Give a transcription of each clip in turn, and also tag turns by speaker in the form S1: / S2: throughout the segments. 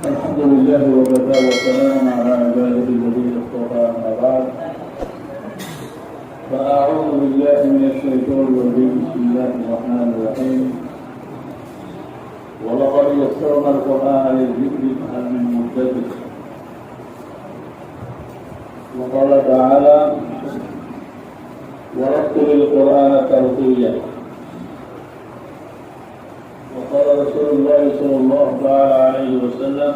S1: الحمد لله وكفى وسلام على عباده الذين اصطفى أما بعد فأعوذ بالله من الشيطان الرجيم بسم الله الرحمن الرحيم ولقد يسرنا القرآن للذكر فهل من مدكر وقال تعالى ورتل القرآن ترتيلا وقال رسول الله صلى الله عليه وسلم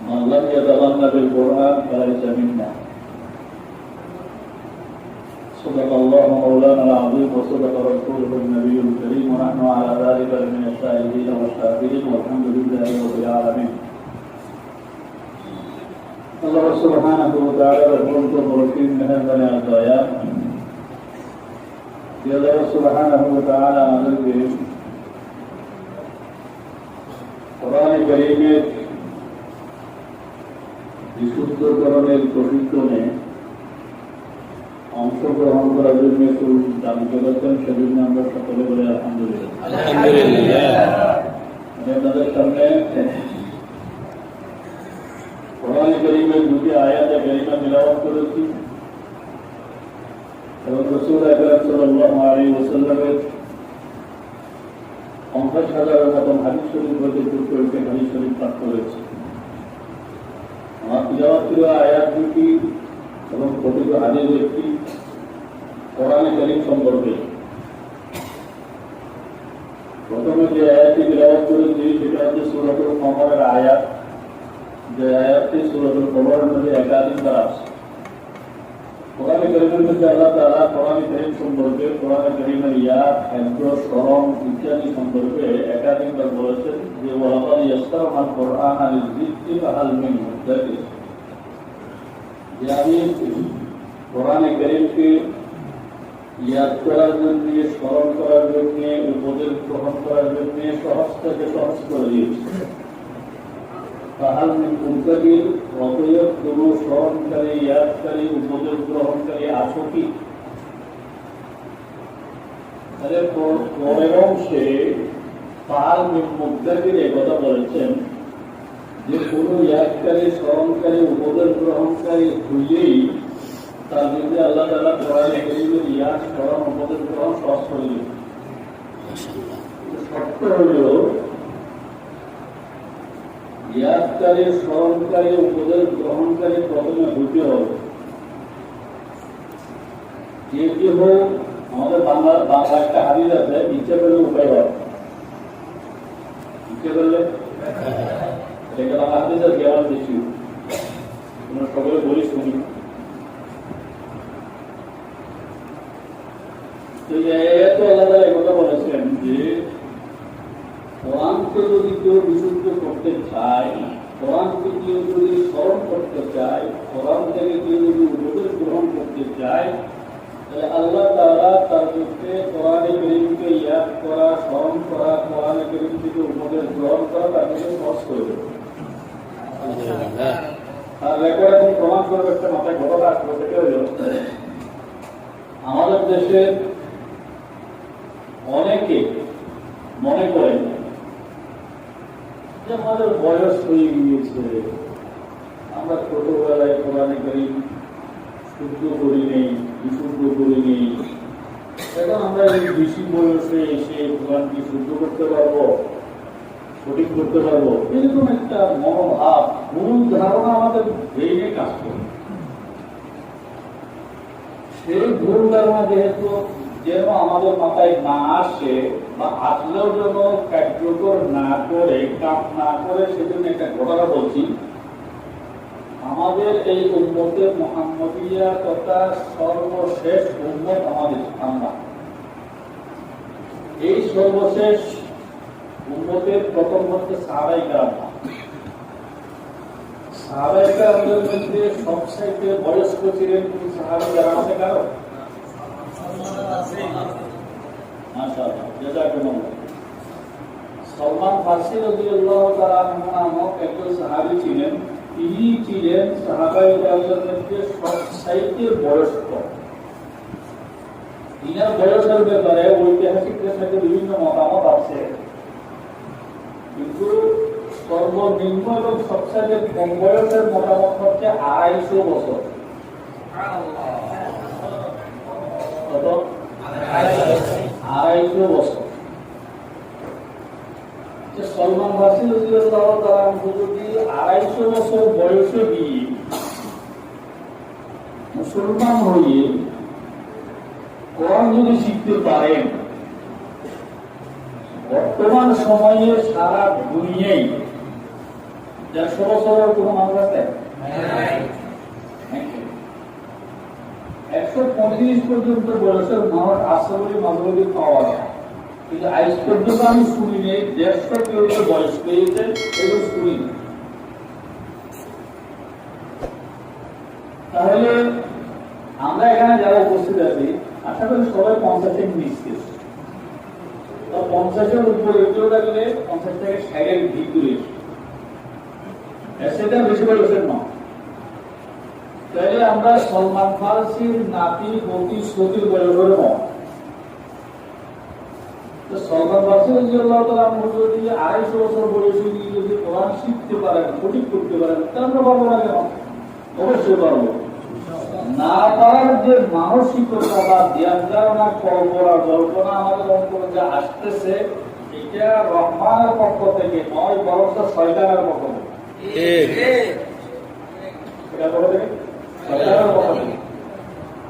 S1: من لم يتغنى بالقرآن فليس منا صدق الله مولانا العظيم وصدق رسوله النبي الكريم ونحن على ذلك من الشاهدين والشاكرين والحمد لله رب العالمين الله سبحانه وتعالى رحمه ورحيم মেহেরবানি আল্লাহ আল্লাহ সুবহানাহু ওয়া তাআলা আমাদেরকে কোরআন কারীমের বিশুদ্ধকরণের প্রশিক্ষণে অংশগ্রহণ করার জন্য দান করেছেন সেজন্য আমরা সকলে বলে আলহামদুলিল্লাহ। আমি আপনাদের সামনে কোরআন কারীমের দুটি আয়াত কারীমা তিলাওয়াত করেছি এবং রাসূল আকরাম সাল্লাল্লাহু আলাইহি ওয়াসাল্লামের 50,000-এর মতো হাদিস শরীফ হতে কয়েকটি হাদিস শরীফ পাঠ করেছি। আমার তিলাওয়াতকৃত আয়াত দুটি এবং প্রতিটি হাদিস একটি কোরআন কারীম সম্পর্কে। প্রথমে যে আয়াতটি তিলাওয়াত করেছি সেটা হচ্ছে সূরাতুল কমরের আয়াত, যে আয়াতটি সূরাতুল কমরের মধ্যে একাধিকবার আসে। কোরআন কারীমের মধ্যে আল্লাহ তাআলা কোরআন কারীম সম্পর্কে, কোরআন কারীমের ইয়াদ, খাদ্য, শরম ইত্যাদি সম্পর্কে একাধিকবার বলেছেন যে ওয়ালাকাদ ইয়াসসারনাল কুরআনা লিযিকরি ফাহাল মিন মুদ্দাকির, যে আমি কোরআন কারীমকে ইয়াদ করার জন্য, স্মরণ করার জন্য, উপদেশ গ্রহণ করার জন্য সহজ থেকে সহজ করে দিয়েছি। ফাহাল মিন মুদ্দাকির, অতএব কোন স্মরণকারী, ইয়াদকারী, উপদেশ গ্রহণকারী আছো কি? তাহলে পরের অংশে ফাহাল মিন মুদ্দাকির এই কথা বলেছেন যে কোন ইয়াদকারী, স্মরণকারী, উপদেশ গ্রহণকারী হইলেই তার মধ্যে আল্লাহ তাআলা কোরআন কারীমের ইয়াদ, স্মরণ, উপদেশ গ্রহণ সহজ করে দিয়েছেন। শর্ত হল ইয়াদকারী, স্মরণকারী, উপদেশ গ্রহণকারী প্রথমে হইতে হবে। যে কি হোক, আমাদের বাংলা একটা হাদিস আছে, ইচ্ছে করলে উপায় হয়, ইচ্ছে করলে এটা বাংলা হাদিস আছে, আমার বেশি তোমরা সকলে বলি শুনি। তো এত আলাদা একথা বলেছেন যে কোরআনকে যদি কেউ বিশুদ্ধ করতে চায়, কোরআনকে কেউ যদি স্মরণ করতে চায়, কোরআন থেকে কেউ যদি উপদেশ গ্রহণ করতে চায়, তাহলে আল্লাহ তাআলা তার মধ্যে কোরআন কারীমকে ইয়াদ করা, স্মরণ করা, কোরআন কারীম থেকে উপদেশ গ্রহণ করা তার মধ্যে সহজ করে দেবে। আর রেকর্ড এবং প্রমাণ করবে একটা মাথায় ঘটনা আসবে, সেটা হল আমাদের দেশের অনেকে মনে করেন যে আমাদের বয়স হয়ে গিয়েছে, আমরা ছোটবেলায় কোরআন কারীম শুদ্ধ করি নেই, বিশুদ্ধ করি নেই, এখন আমরা এই বেশি বয়সে এসে কোরআনকে শুদ্ধ করতে পারবো, সঠিক করতে পারবো, এরকম একটা মনোভাব, মূল ধারণা আমাদের ব্রেইনে কাজ করে। সেই ভুল ধারণা যেহেতু যেন আমাদের মাথায় না আসে বা আসলেও যেন কার্যকর না করে, কাম না করে, সেজন্য একটা ঘটনা বলছি। আমাদের এই উম্মতে মুহাম্মদিয়া তথা সর্বশেষ উম্মত আমাদের আমরা, এই সর্বশেষ উম্মতের প্রথম হচ্ছে সাহাবায়ে কেরাম। সাহাবায়ে কেরামদের মধ্যে সবচাইতে বয়স্ক ছিলেন কোন সাহাবী? যারা আছে কারো? সালমান ফারসি রাদিয়াল্লাহু তাআলা আনহু নামক একজন সাহাবী ছিলেন। তিনি ছিলেন সাহাবায়ে কেরামদের মধ্যে সবচাইতে বয়স্ক। তিনার বয়সের ব্যাপারে ঐতিহাসিকদের সাথে বিভিন্ন মতামত আছে, কিন্তু সর্বনিম্ন এবং সবচেয়ে কম বয়সের মতামত হচ্ছে 250 বছর। কত? 250 বছর। সলমান ফার্সি রাদিয়াল্লাহু তাআলা আনহু যদি 250 বছর বয়সে গিয়ে মুসলমান হয়ে কোরআন যদি শিখতে পারেন, বর্তমান সময়ে সারা দুনিয়ায় 150 বছরের কোন মানুষ আছে? 135 পর্যন্ত বয়সের মানুষ আছে বলে মাঝে পাওয়া যায়, কিন্তু আজ পর্যন্ত আমি শুনি নেই 150 কেউ বয়স পেয়েছে এগুলো শুনি। তাহলে আমরা এখানে যারা উপস্থিত আছি আশা করি সবাই 50 নিচ্ছে, 50-এর উপরে কেউ থাকলে 50 থেকে 60-এর ভিতরে, সেটা বেশি বয়সের নয়। তাহলে আমরা সলমান ফার্সির নাতি গতি সতির বয়সের নয়। সলমান ফার্সি রাদিয়াল্লাহু তাআলা আনহু যদি 250 বছর বয়সে গিয়ে যদি কোরআন শিখতে পারেন, সঠিক করতে পারেন, তা আমরা পারবো না কেন? অবশ্যই পারবো। না পারার যে মানসিকতা বা ধ্যান ধারণা, কল্পনা আমাদের অন্তরে যে আসতেছে, এটা রহমানের পক্ষ থেকে নয়, বরং শয়তানের পক্ষ থেকে।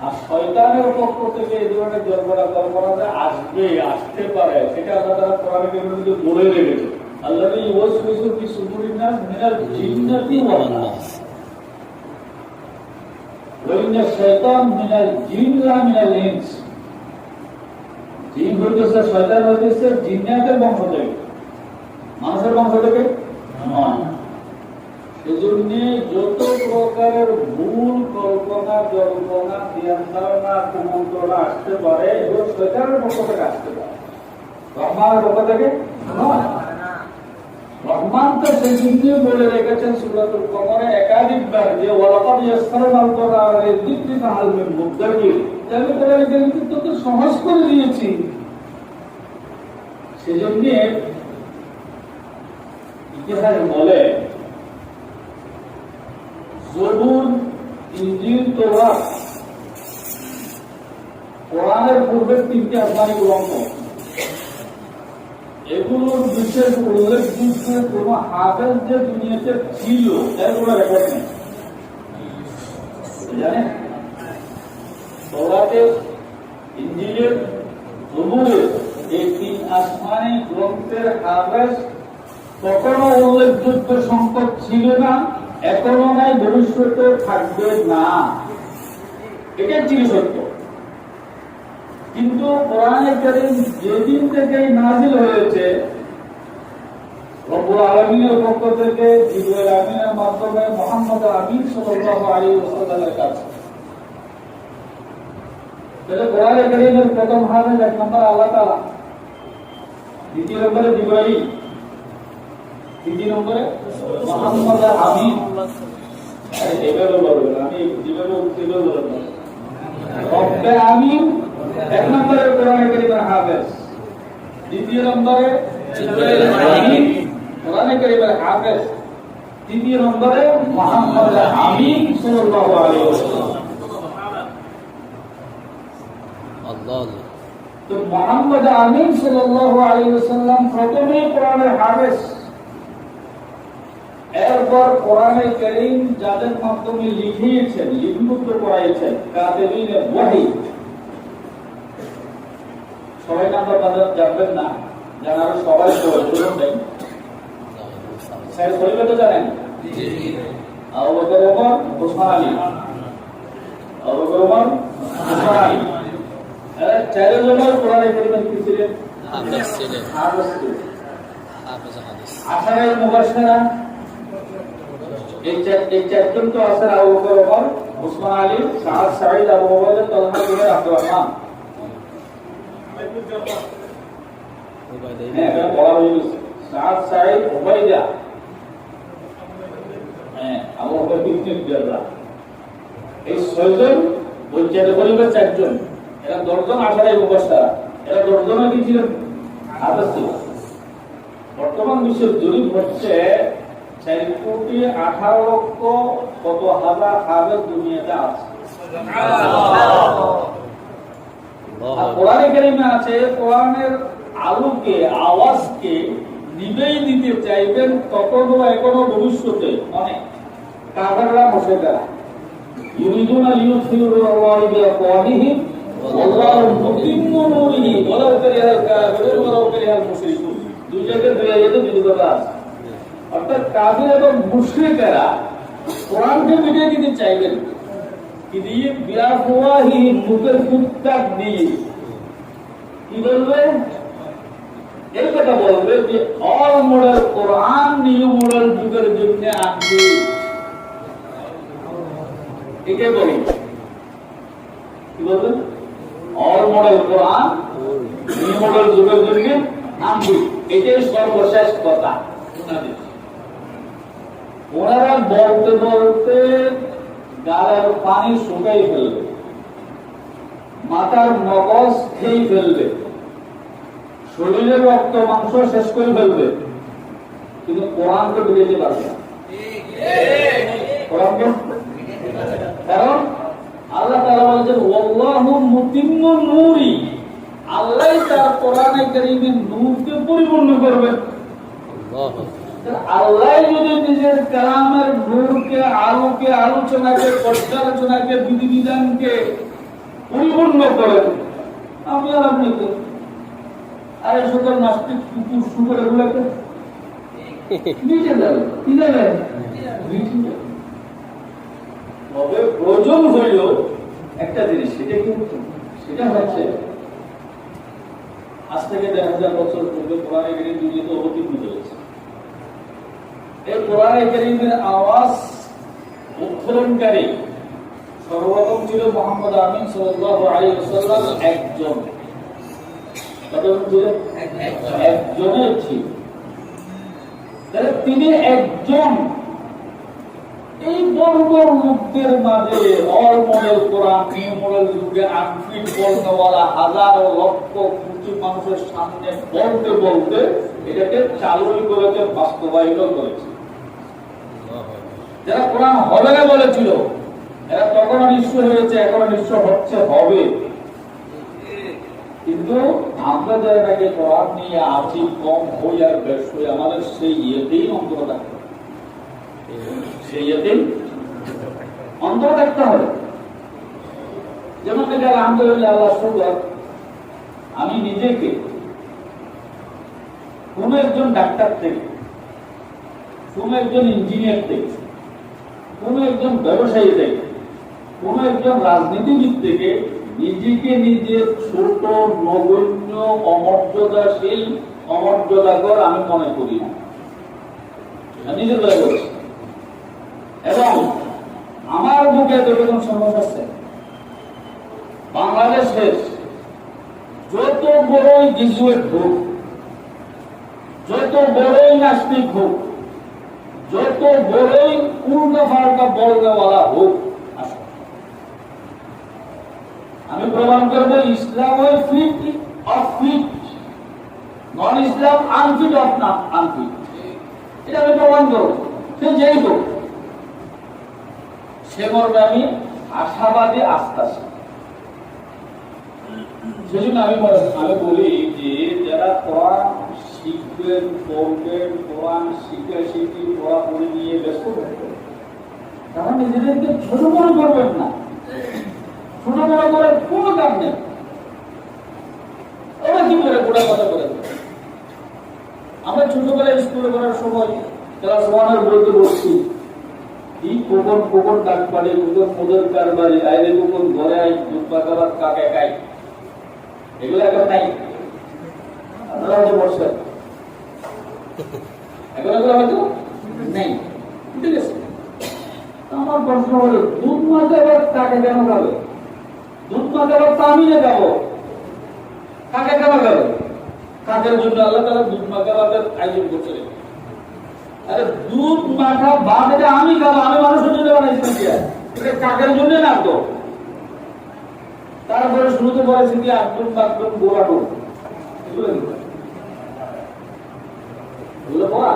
S1: আর শয়তানের পক্ষ থেকে এই ধরনের কল্পনা যে আসতে পারে, সেটা আল্লাহ তাআলা কোরআনে কারীমে বলে রেখেছে। আল্লাযী ইউওয়াসওয়িসু ফি সুদুরিন নাস মিনাল জিন্নাতি ওয়ান নাস ওয়া ইন্না শাইতান মিনাল জিন্নি ওয়া মিনাল ইনস। জিন হইতেছে, শয়তান হইতেছে জিন্নাতের বংশ থেকে, মানুষের বংশ থেকে নয়। সেজন্য যত প্রকারের ভুল কল্পনা, জল্পনা, ধ্যান ধারণা, কুমন্ত্রণা আসতে পারে, এগুলো শয়তানের পক্ষ থেকে আসতে পারে, রহমানের পক্ষ থেকে নয়। রহমান তো সেজন্য বলে রেখেছেন সূরাতুল কমরে একাধিকবার যে ওয়ালাকাদ ইয়াসসারনাল কুরআনা লিযিকরি ফাহাল মিন মুদ্দাকির, আমি কোরআনকে তোকে সহজ করে দিয়েছি। সেজন্য ইতিহাস বলে জবুর, ইনজিল, তওরাত, কোরআনের পূর্বে 3টি আসমানি গ্রন্থ, এগুলোর বিশেষ উল্লেখযোগ্য কোন হাফেজ যে দুনিয়াতে ছিল এর কোনো রেকর্ড নেই। জানেন, তওরাতের, ইনজিলের, জবুরের এই 3 আসমানি গ্রন্থের হাফেজ কখনো উল্লেখযোগ্য সংখ্যক ছিল না, এখনো নাই, ভবিষ্যতে থাকবে না। এটা ছিল সত্য। কিন্তু কোরআনে কারীম যেদিন থেকে নাযিল হয়েছে, রব্বুল আলামিনের পক্ষ থেকে জিবরাইল আমিনের মাধ্যমে মুহাম্মদ আমিন সাল্লাল্লাহু আলাইহি ওয়াসাল্লামের কাছে, তাহলে কোরআনে কারীমের প্রথম হাফেজ 1 নম্বর আল্লাহ তাআলা, দ্বিতীয় নম্বরে জিবরাইল, তৃতীয় নম্বরে মুহাম্মদ আমিন। এভাবে বলবেন, আমি যেভাবে বলবেন, রব্বে আমিন 1 নম্বরে কোরআনে কারীমের হাফেজ, দ্বিতীয় নম্বরে জিবরাইল আমিন কোরআনে কারীমের হাফেজ, তৃতীয় নম্বরে মুহাম্মদ আমিন সাল্লাল্লাহু আলাইহি ওয়াসাল্লাম। আল্লাহ, তো মুহাম্মদ আমিন সাল্লাল্লাহু আলাইহি ওয়াসাল্লাম প্রথমে কোরআনের হাফেজ, এরপর কোরআনে কারীম যাদের মাধ্যমে লিখিয়েছেন, লিপিবদ্ধ করাইছেন, কাতিবিনে ওয়াহি, সবাই নাম তাদের জানবেন না, জানার সবাই প্রয়োজন নেই। স্যার বলবে তো জানেন, আবু বকর ওমর, ওসমান আলী, আবু বকর ওমর, ওসমান আলী, এরা চারজন কোরআনে কারীমের কি ছিলেন? হাফেজ ছিলেন। আশারায়ে মুবাশশিরা, এই চারজন তো আছেন আবু বকর ওমর, ওসমান আলী, সাদ, সাঈদ, আবু ওবায়দা, তালহা, জুবাইর, আব্দুর রহমান। সাদ, সাঈদ, ওবায়দা, আবু বকর ইবনে জাররাহ, এই 6 জন ওই পরিবার 4 জন, এরা 10 জন আশারায়ে মুবাশশিরা, এরা 10 জনও কি ছিলেন? হাফেজ ছিলেন। বর্তমান বিশ্বের জরিপ হচ্ছে 4,18,00,000 কত হাজার হাজার দুনিয়াতে আছে। কোরআনে কারিমে আছে, কোরআনের আলোকে আওয়াজকে নিবেই দিতে চাইবেন তখনও এখনো ভবিষ্যতে অনেক কাফেররা মুশরিকরা ইউরিদুনা লিইউতফিউ আল্লাহু বিআফওয়াহিহিম ওয়াল্লাহু মুতিম্মু নূরিহি ওয়ালাউ কারিহাল কাফিরুন ওয়ালাউ কারিহাল মুশরিকুন। দুই জায়গায় দুই আয়াতে দুই কথা আছে। অর্থাৎ কাফির এবং মুশরিকরা কোরআনকে মিটিয়ে দিতে চাইবেন কি দিয়ে? বিআফওয়াহিহিম, মুখের ফুৎকার দিয়ে। কি বলবে? এই কথা বলবে যে অল মডেল কোরআন নিউ মডেল যুগের জন্য আসবে। একে বলি কি বলবেন? অল মডেল কোরআন নিউ মডেল যুগের জন্য আসবে। এটাই সর্বশেষ কথা। ওনারা বলতে বলতে গালের পানি শুকাই ফেলবে, মাথার মগজ খেয়ে ফেলবে, শরীরের রক্ত মাংস শেষ করে ফেলবে, কিন্তু কোরআনকে বুঝাইতে পারবে না। কারণ আল্লাহ তাআলা বলেছেন ওয়াল্লাহু মুতিম্মু নূরি, আল্লাহ তার কোরআনে কারীমের নূরকে পরিপূর্ণ করবেন। আল্লাহ যদি নিজের কালামের নূরকে, আলোকে, আলোচনাকে, পর্যালোচনাকে, বিধিবিধানকে পরিপূর্ণ করেন, আমি আর আপনি আরে সকল নাস্তিক কুকুর শুকুর এগুলোকে নিচে যাবে, কি যাবে? তবে প্রয়োজন হইল একটা জিনিস, সেটা কি? সেটা হচ্ছে আজ থেকে 1000 বছর পূর্বে কোরআনে কারীম দুনিয়াতে অবতীর্ণ হয়েছে। এই কোরআনে কারীমের আওয়াজ উত্তোলনকারী সর্বপ্রথম ছিল মুহাম্মদ আমিন সাল্লাল্লাহু আলাইহি ওয়াসাল্লাম একজন। একজনের ছিল, তিনি একজন। এই বড় বড় লোকদের মাঝে অল মডেল কোরআন নিউ মডেল যুগে আনফিট বলনেওয়ালা হাজারো লক্ষ কোটি মানুষের সামনে বলতে বলতে এটাকে চালু করেছে, বাস্তবায়িত করেছে। যারা কোরআন হবে না বলেছিল, এরা তখন নিশ্চয় হয়েছে, এখন নিশ্চয় হচ্ছে, হবে। কিন্তু আমরা যারা নাকি কোরআন নিয়ে আছি, কম হই আর বেশ হই, আমাদের সেই ইয়েতেই অন্তর থাকতে হবে, সেই ইয়েতেই অন্তর থাকতে হবে। যেমন আলহামদুলিল্লাহ, আল্লাহ শুকর, আমি নিজেকে কোন একজন ডাক্তার থেকে, কোন একজন ইঞ্জিনিয়ার থেকে, কোন একজন ব্যবসায়ী থেকে, কোন একজন রাজনীতিবিদ থেকে নিজেকে নিজে ছোট, নগণ্য, অমর্যাদাশীল, অমর্যাদাকর আমি মনে করি না, নিজের দয়া করছি। এবং আমার বুকে এতটুকু সাহস আছে, বাংলাদেশের যত বড়ই গ্রাজুয়েট হোক, যত বড়ই নাস্তিক হোক, যত বড়ই উল্টা পাল্টা বলনেওয়ালা হোক, আমি প্রমাণ করব ইসলাম ওই fit of fit, non Islam unfit of না আনফিট। এটা আমি প্রমাণ করব, সে যেই হোক। সে মর্মে আমি আশাবাদী, আস্থাশীল। সেজন্য আমি বলি যে যারা কোরআন শিখবেন, পড়বেন, কোরআন শিখি পড়াপড়ি নিয়ে ব্যস্ত থাকবেন, তারা নিজেদেরকে ছোট মনে করবেন না। ছোট বড় করে কোনো কাজ নেই। ওরা কি করে গোটা কথা করে? আমরা ছোটবেলায় স্কুলে পড়ার সময় ক্লাস 1 বলতে বসছি, কি কখন কখন ডাক পাড়ে, কখন মোদের কারবারে, আইরে কখন ঘরে আই, দুধ পাকাবার কাকে খাই, এগুলো এখন নাই। আপনারা হয়তো বসছেন, এখন এগুলো হয়তো নেই। ঠিক আছে, আমার প্রশ্ন হলো, দুধ মাঝাবার কাকে কেন খাবে? দুধ মাখাবার তো আমি না যাবো, কাকে কেন খাবে? কাকের জন্য আল্লাহ তাআলা দুধ মাখাবার আয়োজন করছিলেন। আরে দুধ মাখা ভাত এটা আমি খাবো, আমি মানুষের জন্য বানাইছি, এটা কাকের জন্য না তো। তারপরে শুরুতে বলেছি কি আব্দুল মাকদুম গোলাডুম, এগুলো পড়া,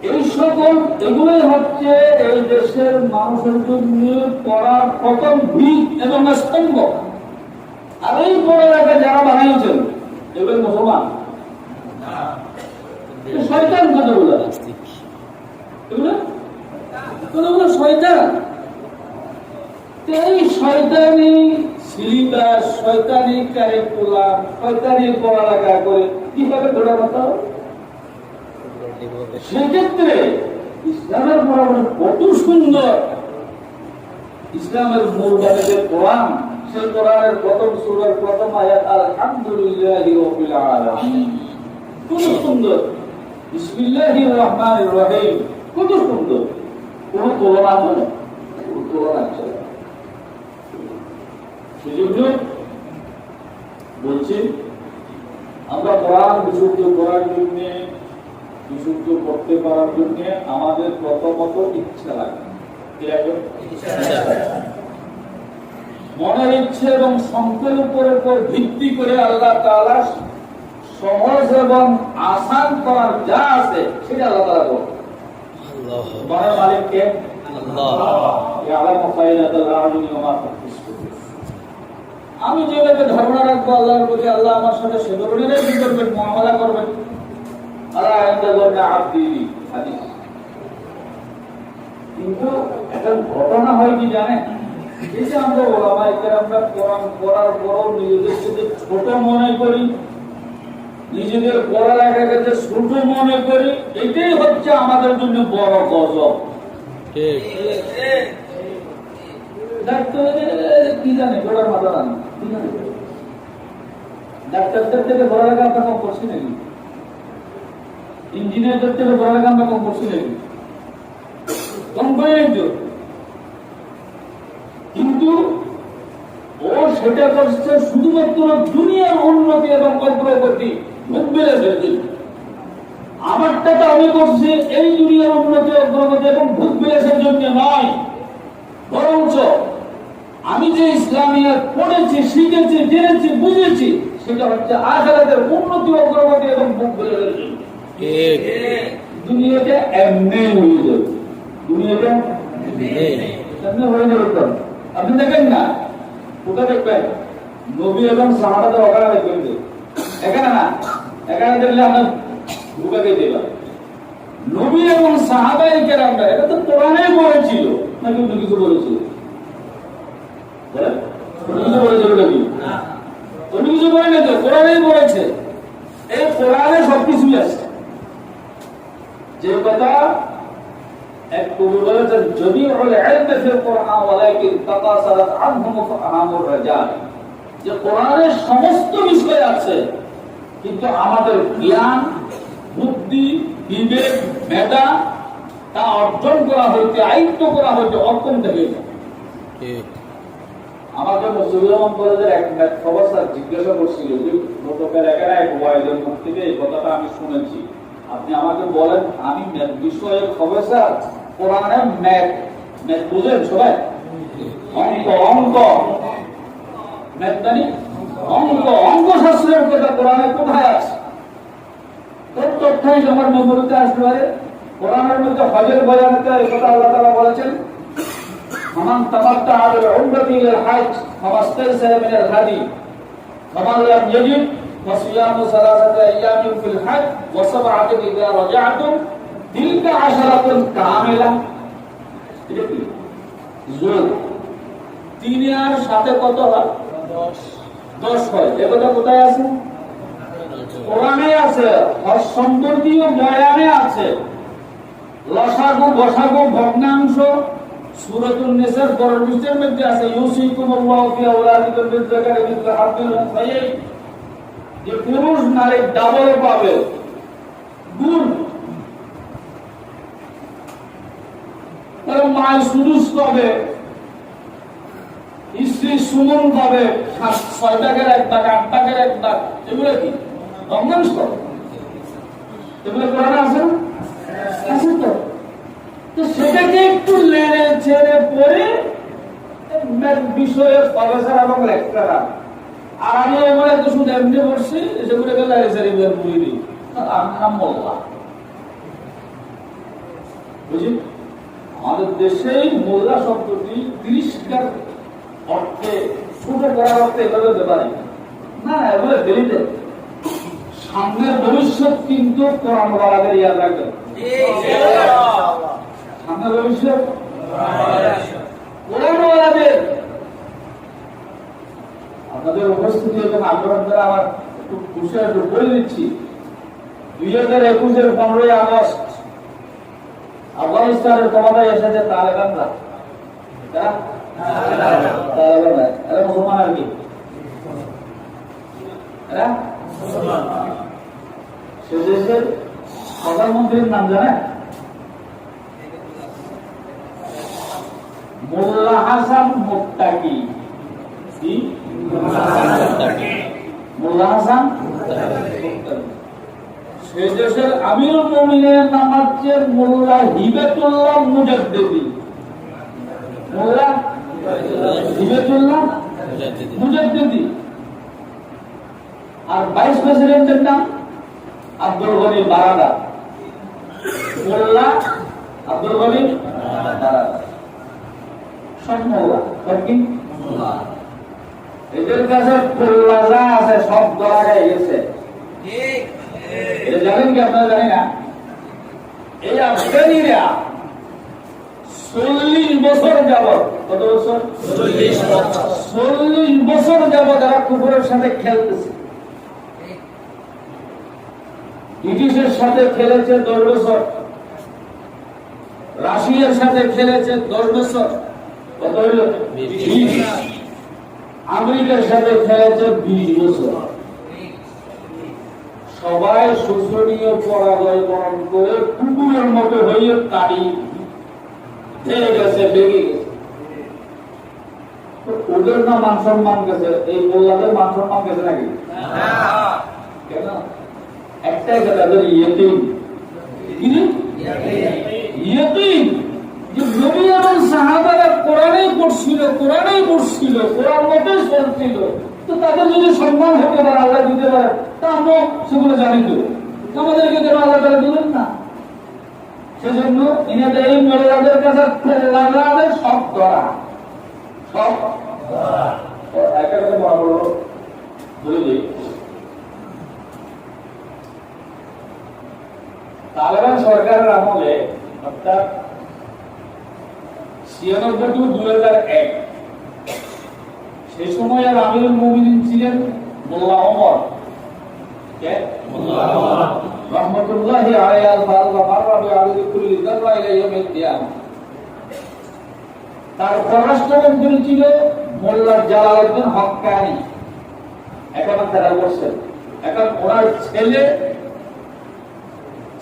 S1: এই সকল এগুলোই হচ্ছে এই দেশের মানুষের জন্য পড়ার প্রথম ভিত এবং স্তম্ভ। আর এই পড়ালেখা যারা বানাইছেন এগুলো মুসলমান, শয়তান কতগুলো, এগুলো কতগুলো শয়তান। এই শয়তানি সিলেবাস, শয়তানি কারিকুলাম, শয়তানি পড়ালেখা করে কিভাবে ধরে কথা। সেক্ষেত্রে ইসলামের পড়াশোনা কত সুন্দর। ইসলামের মূল বাণীতে কোরআন, সেই কোরআনের প্রথম সূরার প্রথম আয়াত আলহামদুলিল্লাহি রাব্বিল আলামিন, কত সুন্দর। বিসমিল্লাহির রহমানির রহিম, কত সুন্দর। কোন তুলনা আছে? কোন তুলনা আছে? সেজন্য বলছি আমরা কোরআন বিশুদ্ধ করার জন্য, বিশুদ্ধ করতে পারার জন্য আমাদের প্রথমত ইচ্ছা লাগে। মনের ইচ্ছে এবং সংকল্পের উপর ভিত্তি করে আল্লাহ তাআলা সহজ এবং আসান করার যা আছে সেটা আল্লাহ তাআলা করবে। মনের মালিক কে? আল্লাহ। আমি যেভাবে ধারণা রাখবো আল্লাহর প্রতি, আল্লাহ আমার সাথে সে ধরনের কি করবেন, মুআমালা করবেন। কিন্তু একটা ঘটনা হয় কি জানেন, এই যে আমরা ওলামায়ে কেরামরা কোরআন পড়ার পরও নিজেদেরকে ছোট মনে করি, নিজেদের পড়ালেখাকে যে ছোট মনে করি, এটাই হচ্ছে আমাদের জন্য বড় গজব। কি জানে গোড়ার মাথা জানে, ডাক্তারদের থেকে পড়ালেখা আমরা কম করছি নাকি? ইঞ্জিনিয়ারদের থেকে পড়ালেখা আমরা কম করছি নাকি? কম করে নাকি? কিন্তু ও সেটা করছে শুধুমাত্র দুনিয়ার উন্নতি এবং অগ্রগতি ভোগবিলাসের জন্য। আমারটা আমি করছি এই দুনিয়ার উন্নতি, অগ্রগতি এবং ভোগবিলাসের জন্য নয়, বরঞ্চ আমি যে ইসলামিয়াত পড়েছি, শিখেছি, জেনেছি, বুঝেছি, সেটা হচ্ছে আখিরাতের উন্নতি, অগ্রগতি এবং ভোগবিলাসের জন্য। দুনিয়াটা এমনি হয়ে যাবে, দুনিয়াটা এমনি হয়ে যাবে। আপনি দেখেন না, কোথায় দেখবেন নবী এবং সাহাবাদের ওখানে দেখবেন, এখানে না, এখানে দেখলে আমরা ঢুকাতে দিলাম। নবী এবং সাহাবায়ে কেরামরা এটা তো কোরআনে বলেছিল নাকি অন্য কিছু বলেছিল? অন্য কিছু বলেছিল নাকি? অন্য কিছু বলে না তো, কোরআনেই বলেছে। এই কোরআনে সবকিছুই আছে। যে কথা এক কবি বলেছেন, যদি কোরআন ওয়ালাকিন তাকাসারাত আনহুম ফাহামুর রাজাল, যে কোরআনের সমস্ত বিষয় আছে, কিন্তু আমাদের জ্ঞান, বুদ্ধি, বিবেক, মেধা তা অর্জন করা হইতে, আয়ত্ত করা হইতে অক্ষম থেকে। আমাকে মুজিবুর রহমান কলেজের এক প্রফেসর জিজ্ঞাসা করছিল যে গতকাল এক ওয়াইদের মুখ থেকে এই কথাটা আমি শুনেছি, আপনি আমাকে বলেন, আমি ম্যাথ বিষয়ের প্রফেসর, কোরআনে ম্যাথ বুঝেন সবাই? অঙ্ক ম্যাথ জানি, অঙ্ক শাস্ত্রের কথা কোরআনে কোথায় আছে? তথ্যই আমার মেমোরিতে আসতে পারে। কোরআনের মধ্যে হজের বয়ানেতে এই কথা আল্লাহ তাআলা বলেছেন, মান তামাত্তাআ বিল উমরাতি ইলাল হজ ফামাস্তায়সারা মিনাল হাদি ফামান লাম ইয়াজিদ ফাসিয়ামু সালাসাতি আইয়ামিন ফিল হজ ওয়া সাবআতুন ইযা রাজা'তুম তিলকা আশারাতুন কামিলা। এটা কি যোগ? 3 আর 7 কত হয়? 10 হয়। এই কথা কোথায় আছে? কোরআনে আছে। হজ সম্পর্কীয় বয়ানে আছে। লসাগু, গসাগু, ভগ্নাংশ সূরাতুন নিসার 10 এর মধ্যে আছে। ইউসিকুমুল্লাহু ফি আওলাদিকুম বিয-যাকারি মিসলু হাযযিল উনসায়াইন, যে পুরুষ নারী ডাবল পাবে গুণ। তার মায় সুদুস পাবে, স্ত্রী সুমন পাবে, 6 টাকার 1 ভাগ, 8 টাকার 1 ভাগ। এগুলো কি ভগ্নাংশ? এগুলো কোরআনে আছে না? আছে তো। তো সেটাকে একটু লেনে ছেড়ে পড়ে বিষয়ের প্রফেসর এবং লেকচারার, আর আমি এগুলো তো শুধু এমনি পড়ছি, সেগুলো গেলে আমি নাম মোল্লা। বুঝলি, আমাদের দেশে মোল্লা শব্দটি তিরস্কার অর্থে ছোট করার অর্থে এভাবে ব্যবহার না, এভাবে বেরিয়ে দেয়। সামনের ভবিষ্যৎ কিন্তু কোরআন ওয়ালাদের ইয়াদ রাখবেন। সামনের ভবিষ্যৎ কোরআন ওয়ালাদের। আপনাদের উপস্থিতি এবং আগ্রহ দ্বারা আমার একটু খুশি একটু বলে দিচ্ছি। 2021-এর 15ই আগস্ট আফগানিস্তানের ক্ষমতায় এসেছে তালেবানরা। এরা মুসলমান আর কি, এরা সে দেশের প্রধানমন্ত্রীর নাম জানেন? মোল্লা হাসান মুত্তাকি। কি? মোল্লা হাসান মুত্তাকি। সে দেশের আমিরুল মুমিনের নাম হচ্ছে মোল্লা হিবাতুল্লাহ মুজাদ্দিদি। মোল্লা হিবাতুল্লাহ মুজাদ্দিদি। আর ভাইস প্রেসিডেন্টের নাম আব্দুল গনি বারাদা। মোল্লা আব্দুল গনি বারাদা, সব মোল্লা। এদের কাছে মোল্লা আছে সব ধরা গেছে। এটা জানেন কি আপনারা? জানি না। এই আফগানিরা 40 বছর যাবত, কত বছর? 40 বছর যাবত যারা কুকুরের সাথে খেলতেছে। ব্রিটিশের সাথে খেলেছে 10 বছর, রাশিয়ার সাথে খেলেছে 10 বছর, কত হইল? 20। আমেরিকার সাথে খেলেছে 20 বছর। সবাই শোষণীয় পরাজয় বরণ করে কুকুরের মতো হয়ে তাড়ি ফেলে গেছে, লেগে গেছে। ওদের না মান সম্মান গেছে, এই মোল্লাদের মান সম্মান গেছে নাকি? কেন? একটাই কথা, ইয়েতিম। ইয়েতিম যে নবী এবং সাহাবারা কোরআনেই পড়ছিল, কোরআনেই পড়ছিল, কোরআন মতোই চলছিল, তো তাদের যদি সম্মান হতে পারে, আল্লাহ দিতে পারে, তা আমরা সেগুলো জানি তো। আমাদেরকে কেন আল্লাহ তারা দিলেন না? সেজন্য ইনাদের এই মোল্লাদের কাছে মোল্লাদের সব ধরা, সব একটা কথা বলে দিই। তালেবান সরকারের আমলে, অর্থাৎ 96 টু 2001, সেই সময় আর আমিরুল মুমিনিন ছিলেন মোল্লা ওমর রহমতুল্লাহি আলাইহি ওয়া মাররা বিকুল্লি যাররা ইলা ইয়াউমিল কিয়ামা। তার পররাষ্ট্রমন্ত্রী ছিল মোল্লা জালালউদ্দিন হক্কানি। এখন তারা বলছেন, এখন ওনার ছেলে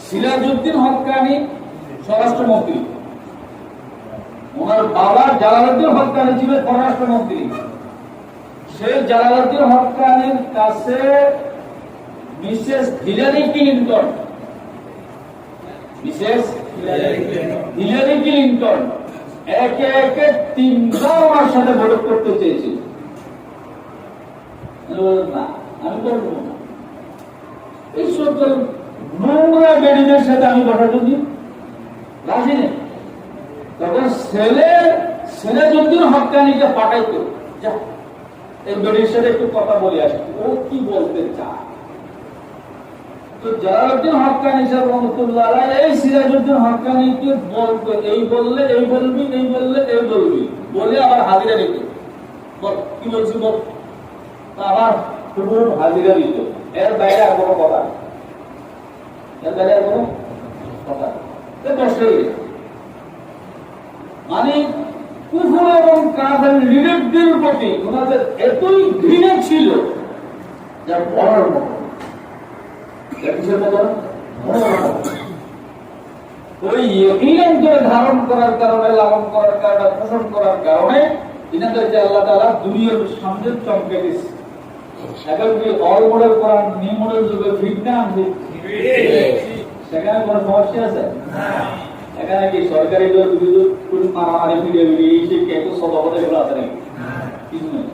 S1: সিরাজউদ্দিন হক্কানি স্বরাষ্ট্রমন্ত্রী। ওনার বাবা জালালউদ্দিন হক্কানি ছিল পররাষ্ট্রমন্ত্রী। সে জালালউদ্দিন হক্কানির কাছে Mrs Hillary Clinton, Hillary Clinton একে একে 3বার ওনার সাথে বৈঠক করতে চেয়েছিল। না, আমি করবো না, এই সকল নোংরা বেডিদের সাথে আমি বসার জন্য রাজি নেই। তখন সিরাজউদ্দিন হক্কানিকে পাঠাইতো, যা এই বেডির সাথে একটু কথা বলে আসি, ও কি বলতে চায়। তো জালালউদ্দিন হক্কানি সাহেব রহমতুল্লাহ আলাইহি এই সিরাজউদ্দিন হক্কানিকে বলতো, এই বললে এই বলবি, এই বললে এই বলবি, বলে আবার হাজিরা দিত। বল কি বলছি বল, আবার হাজিরা দিত। এর বাইরে আর কোনো কথা, এর বাইরে আর কোনো কথা মানে কুফর এবং কাফের লিডারদের প্রতি ওনাদের এতই ঘৃণা ছিল যা বলার মতো। ওই ইমানকে ধারণ করার কারণে, লালন করার কারণে, পোষণ করার কারণে ইনাদেরকে আল্লাহ তাআলা দুনিয়ার সামনে চমকে দিচ্ছে। এখন কি অল মডেল করার নিউ মডেল যুগে ফিট না? সেখানে কোনো সমস্যা আছে? এখানে কি সরকারি মারামারি ভিডিও সভাপতি এগুলো আছে নাকি? কিছু নেই।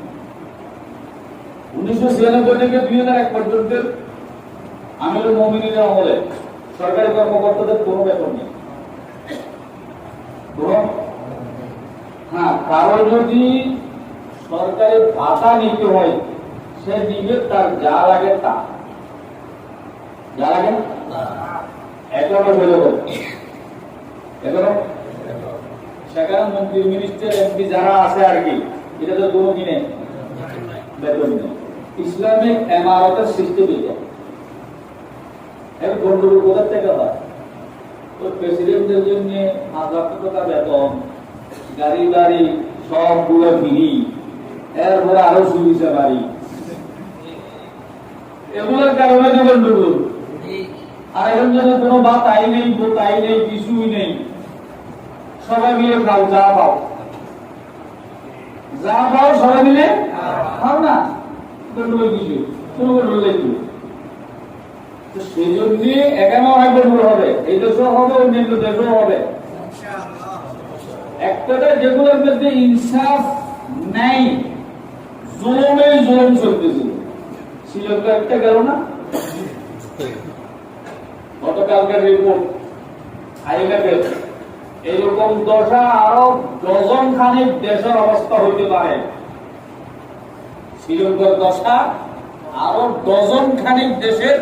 S1: 1996 থেকে 2001 পর্যন্ত আমিরুল মুমিনের আমলে সরকারি কর্মকর্তাদের কোনো বেতন নেই। হ্যাঁ, কারো যদি সরকারি ভাতা নিতে হয়, সে নিবে তার যা লাগে তা, যা লাগে এখনো হয়ে যাবে। এখনো সেখানে মন্ত্রী, মিনিস্টার, এমপি যারা আছে আর কি, এটা তো কোনো কিনে বেতন নেই। ইসলামিক এমারতের সিস্টেম এটা। এর গন্ডগোল কোথা থেকে হয়? তো প্রেসিডেন্টের জন্য 5 লাখ টাকা বেতন, গাড়ি বাড়ি সবগুলো ফিরি, এরপরে আরো সুবিধা বাড়ি, এগুলোর কারণে তো গন্ডগোল। আর এখন যদি কোনো তাই নেই, তাই নেই, কিছুই নেই, সবাই মিলে খাও, যা পাও যা পাও সবাই মিলে খাও না, গন্ডগোল কিছু, কোনো গন্ডগোল নেই। সেই জন্য এখানে অনেক গন্ডগোল হবে, এই দেশেও হবে, অন্যান্য দেশেও হবে। একটা যেগুলোর মধ্যে ইনসাফ নাই, জুলুমে জুলুম চলতেছিল। শ্রীলঙ্কা একটা গেল না, গতকালকের রিপোর্ট আইএমএফের, এইরকম দশা আরো ডজন খানিক দেশের অবস্থা হইতে পারে। শ্রীলঙ্কার দশা আরো ডজন খানিক দেশের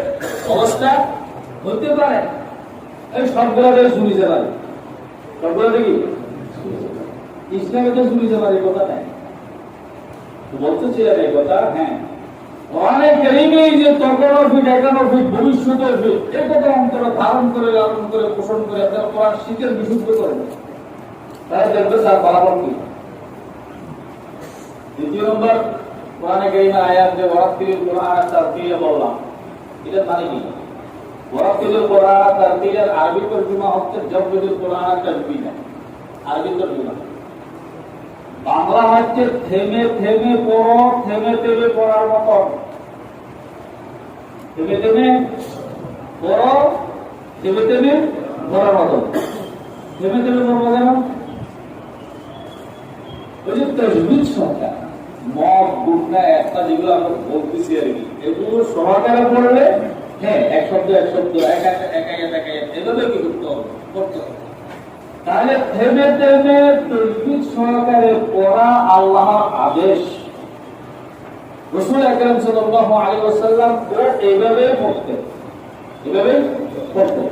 S1: অবস্থা হইতে পারে। এই সবগুলো দেশ শুনিতে পারে, সবগুলো দেখি ইসলামে তো শুনিতে পারে, কথা নাই বলতেছিলেন এই কথা। হ্যাঁ, অনেক গরিবেই যে তখনও ফিট, এখনো ফিট, ভবিষ্যতে ফিট, এই কথা অন্তরে ধারণ করে, লালন করে, পোষণ করে আপনারা কোরআন শিখের বিশুদ্ধ করেন, তাহলে দেখবে স্যার বরাবর কি। দ্বিতীয় নম্বর, কোরআনে কারীমের আয়াত যে ওয়ারাতিলিল কোরআন তারতিলা বললাম, এটা মানে কি? ওয়ারাতিলিল কোরআন তারতিলার আরবি তরজমা হচ্ছে জাওয়াদিল কোরআন তাজবিদা, আরবি তরজমা। বাংলা হচ্ছে থেমে থেমে পড়ো, থেমে থেমে পড়ার মতো, থেমে থেমে পড়ো, থেমে থেমে পড়ার মতো। থেমে থেমে পড়বো কেন? ওই যে তাজবিদ সংখ্যা, মদ, গুণা, একটা যেগুলো আমরা বলতেছি আর কি, এগুলো সহকারে পড়লে, হ্যাঁ, এক শব্দ এক শব্দ, এক এভাবে কি করতে হবে, করতে হবে। তাহলে থেমে থেমে তাজবিদ সহকারে পড়া আল্লাহর আদেশ। রাসূল আকরাম সাল্লাল্লাহু আলাইহি ওয়াসাল্লাম এইভাবে পড়তেন, এইভাবে পড়তেন।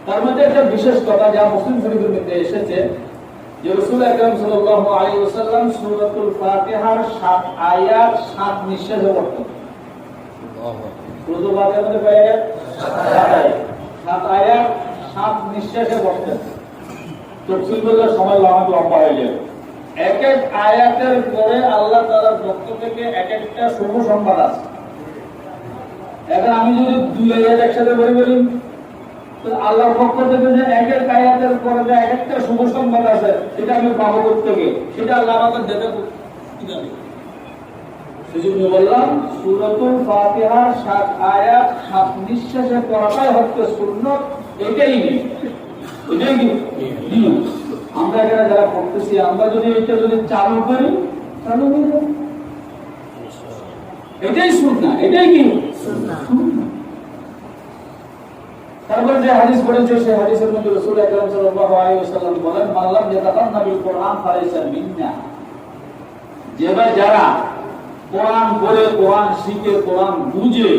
S1: তার মধ্যে একটা বিশেষ কথা যা মুসলিম শরীফের মধ্যে এসেছে, যে রাসূল আকরাম সাল্লাল্লাহু আলাইহি ওয়াসাল্লাম সূরাতুল ফাতিহার 7 আয়াত 7 নিঃশ্বাসে পড়তেন। সূরাতুল ফাতিহার মধ্যে কয় আয়াত? 7 আয়াত 7 নিঃশ্বাসে পড়তেন। তফসিল বললে সময় লম্বা হয়ে যাবে। এক এক আয়াতের পরে আল্লাহ তাআলার পক্ষ থেকে এক একটা শুভ সংবাদ আছে। এখন আমি যদি 2 আয়াত একসাথে বলি, তো আল্লাহর পক্ষ থেকে যে এক এক আয়াতের পরে যে এক একটা শুভ সংবাদ আছে, সেটা আমি পাবো থেকে, সেটা আল্লাহ আমাকে দেবে কিভাবে? সেজন্য বললাম সূরাতুল ফাতিহার 7 আয়াত 7 নিঃশ্বাসে পড়াটাই হচ্ছে সুন্নাত। এটাই নেই, এটাই কি আমরা এখানে যারা পড়তেছি, আমরা যদি এটা যদি চালু করি, চালু হয়ে যাবে। এটাই সুন্নাত, এটাই কি সুন্নাত। তারপর যে হাদিস পড়েছে, সেই হাদিসের মধ্যে রাসূল আকরাম সাল্লাল্লাহু আলাইহি ওয়াসাল্লাম বলেন, মাল্লাম ইয়াতাকান্না বিল কোরআন ফালাইসা মিন্না। যারা কোরআন পড়ে, কোরআন শিখে, কোরআন বুঝে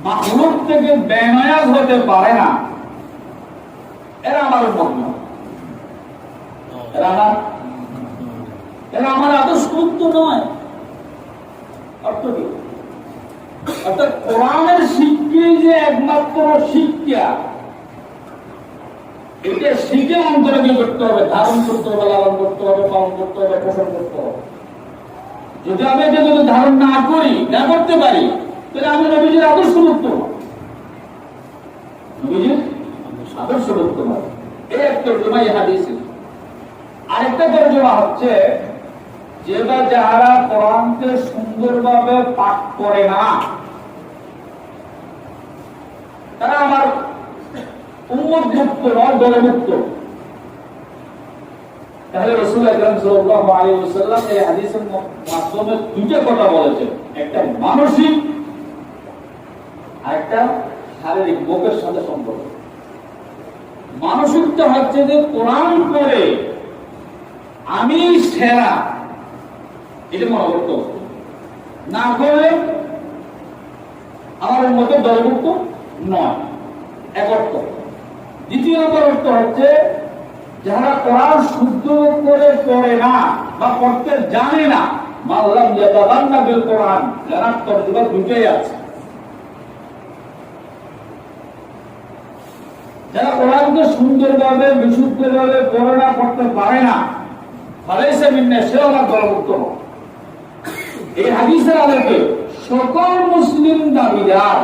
S1: মাখলুক থেকে বেনায়াজ হতে পারে না, এরা আমার উম্মত নয়, এরা আমার আদর্শভুক্ত নয়। অর্থ কি? অর্থাৎ কোরআনের শিক্ষাই যে একমাত্র শিক্ষা, এটা শিখে অন্তরে কি করতে হবে? ধারণ করতে হবে, লালন করতে হবে, পালন করতে হবে, পোষণ করতে হবে। যদি আমি এটা যদি ধারণ না করি, না করতে পারি, তাহলে আমি নবীজির আদর্শভুক্ত, নবীজির আদর্শভুক্ত নয়। এই এক তরজমা এই হাদিসে। আরেকটা তরজমা হচ্ছে, যারা কোরআনকে সুন্দরভাবে পাঠ করে না, তারা আমার উম্মতভুক্ত নয়, দলভুক্ত। তাহলে রাসূল আকরাম সাল্লাল্লাহু আলাইহি ওয়াসাল্লাম এই হাদিসের মাধ্যমে দুটো কথা বলেছেন, একটা মানসিক আর একটা শারীরিক মুখের সাথে সম্পর্ক। মানসিকটা হচ্ছে যে কোরআন পড়ে আমি সেরা, এটা মনে করতে হবে। না করে আমার মতো দলভুক্ত নয়, এক অর্থ। দ্বিতীয় নম্বর অর্থ হচ্ছে যারা কোরআন শুদ্ধ করে পড়ে না বা পড়তে জানে না, মাল্লাম ইয়াতাবান্না বিল কোরআন, যারা তর্জমা দুটোই আছে। যারা কোরআনকে সুন্দরভাবে বিশুদ্ধভাবে পড়ে না, পড়তে পারে না, ফালাইসা মিন্না, সে আমার দলভুক্ত নয়। এই হাদিসের আলোকে সকল মুসলিম দাবিদার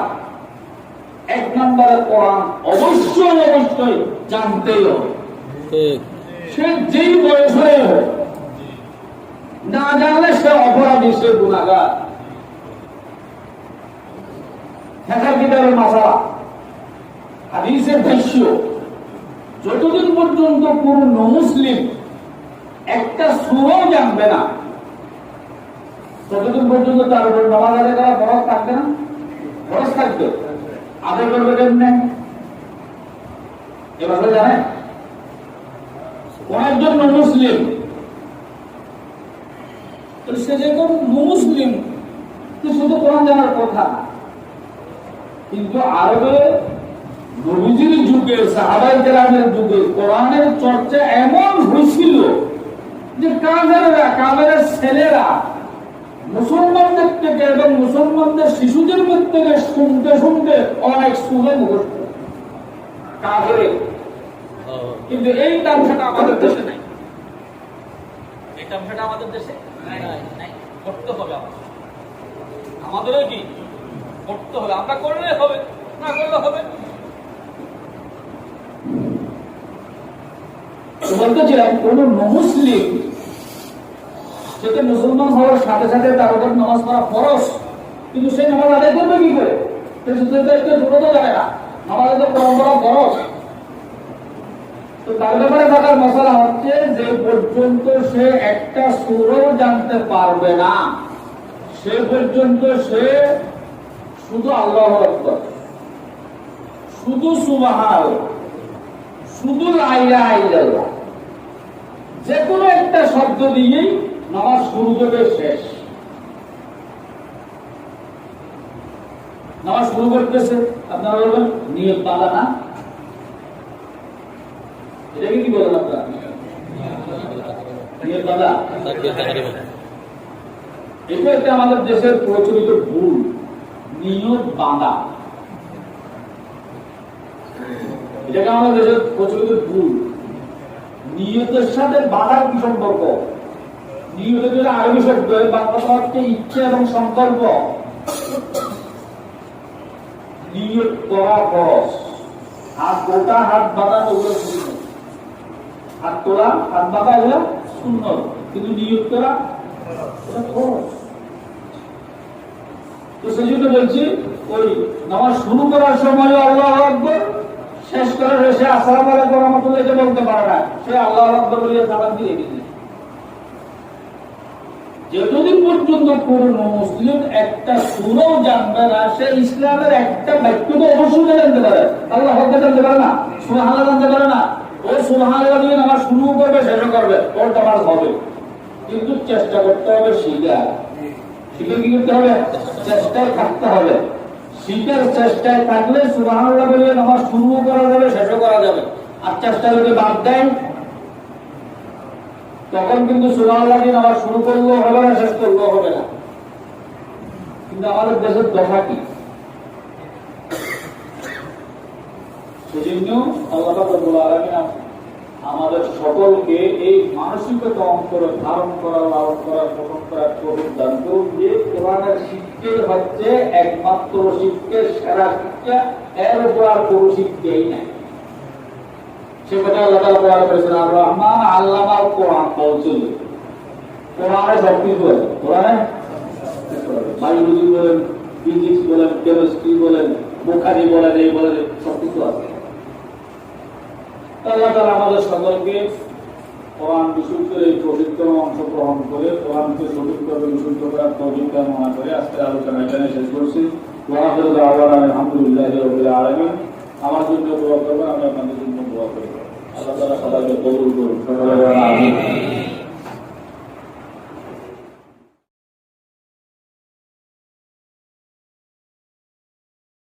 S1: এক নম্বরে কোরআন অবশ্যই অবশ্যই জানতেই হবে, সে যেই বয়সে হোক। না জানলে সে অপরাধী, সে গুনাহগার। হেসাব কিতাবের মাসালা, হাদিসের ভাষ্য, যতদিন পর্যন্ত কোন নমুসলিম একটা সূরাও জানবে না, ততদিন পর্যন্ত তার উপর নামাজ আদায় করা ফরজ থাকবে না। ফরজ থাকবে, আদায় করবে কেমনে? এভাবে জানেন, কোন একজন মুসলিম, সে যেরকম মুসলিম, শুধু কোরআন জানার কথা, কিন্তু আরবে নবীজির যুগে, সাহাবায়ে কেরামের যুগে কোরআনের চর্চা এমন হয়েছিল যে কাফেরের ছেলেরা মুসলমানদের থেকে এবং মুসলমানদের শিশুদের থেকে শুনতে শুনতে অনেক সূরা মুখস্থ কাফেরে। কিন্তু এই তামসাটা আমাদের দেশে নাই, এই তামসাটা আমাদের দেশে নাই। করতে হবে আমাদেরও কি করতে হবে, আমরা করলে হবে, না করলে হবে। বলতেছিলাম কোন মুসলিম সেটা মুসলমান হওয়ার সাথে সাথে তার উপর নামাজ পড়া ফরজ, কিন্তু সেই নামাজ আদায় করবে কি করে? ছোট তো জানে না, নামাজ তো পরম্পরা ফরজ। তো তার ব্যাপারে থাকার মশলা হচ্ছে যে পর্যন্ত সে একটা সূরাও জানতে পারবে না, সে পর্যন্ত সে শুধু আল্লাহু আকবার, শুধু সুবহানাল্লাহ, শুধু লা ইলাহা ইল্লাল্লাহ, যে কোনো একটা শব্দ দিয়েই নামাজ শুরু করবে, শেষ। নামাজ শুরু করতেছে, আপনারা বলবেন নিয়ত বাঁধা না, এটাকে কি বলেন আপনারা? নিয়ত বাঁধা। এটা একটা আমাদের দেশের প্রচলিত ভুল, নিয়ত বাঁধা। এটাকে আমাদের দেশের প্রচলিত ভুল। নিয়তের সাথে বাঁধার কি সম্পর্ক? নিয়তের জন্য আরবি শব্দ, বাংলা হচ্ছে ইচ্ছা এবং সংকল্প। নিয়ত করা ফরজ, হাত গোটা হাত বাঁধা ওগুলো সুন্নত, হাত তোলা হাত বাঁধা এগুলো সুন্নত, কিন্তু নিয়ত করা ফরজ। তো সেই জন্য বলছি, ওই নামাজ শুরু করার সময় আল্লাহু আকবার, শেষ করার শেষে আসসালামু আলাইকুম ওয়া রাহমাতুল্লাহ এটা বলতে পারে না, সে আল্লাহু আকবার বলে সালাম দিয়ে দিয়েছে। যতদিন পর্যন্ত কোন মুসলিম একটা সূরাও জানবে না, সে ইসলামের একটা বাক্য তো অবশ্যই জানতে পারে, আল্লাহু আকবার জানতে পারে না, সুবহানাল্লাহ জানতে পারে না। ও সুবহানাল্লাহ দিয়ে নামাজ শুরু করবে, শেষ করবে, ওর নামাজ হবে। কিন্তু চেষ্টা করতে হবে, শিখে কি করতে হবে? চেষ্টায় থাকতে হবে। শিখার চেষ্টায় থাকলে সুবহানাল্লাহ বলে নামাজ শুরু করা যাবে, শেষও করা যাবে। আর চেষ্টা যদি বাদ দেন, তখন কিন্তু সুবহানাল্লাহ দিয়ে নামাজ শুরু করলেও হবে না, শেষ করলেও হবে না। কিন্তু আমাদের দেশের দশা কি? সেজন্য আল্লাহ রাব্বুল আলামিন আমাদের সকলকে এই মানসিকতা অন্তরে ধারণ করা, লালন করার, পোষণ করার তৌফিক দান করুন যে কোরআনের শিক্ষাই হচ্ছে একমাত্র শিক্ষা, সেরা শিক্ষা, এর উপর আর কোনো শিক্ষাই নাই। সে কথা আল্লাহ তাআলা কোরআনে বলেছেন, আর রহমান আল্লামাল কোরআন, বলছেন কোরআনে সবকিছু আছে। কোরআনে বায়োলজি বলেন, ফিজিক্স বলেন, কেমিস্ট্রি বলেন, বুখারী বলেন, এই বলেন, সবকিছু আছে। আল্লাহ তাআলা আমাদের সকলকে কোরআন বিশুদ্ধের এই পবিত্র অংশগ্রহণ করে কোরআনকে সঠিকভাবে বিশুদ্ধ করার তৌফিক দান করে আজকের আলোচনা এখানে শেষ করছি। ওয়াখির দাওয়ানা আলহামদুলিল্লাহি রাব্বিল আলামিন। আমার জন্য দোয়া করবেন, আমি আপনাদের জন্য দোয়া করব। আল্লাহ তাআলা সবাইকে কবুল করুন। আমিন।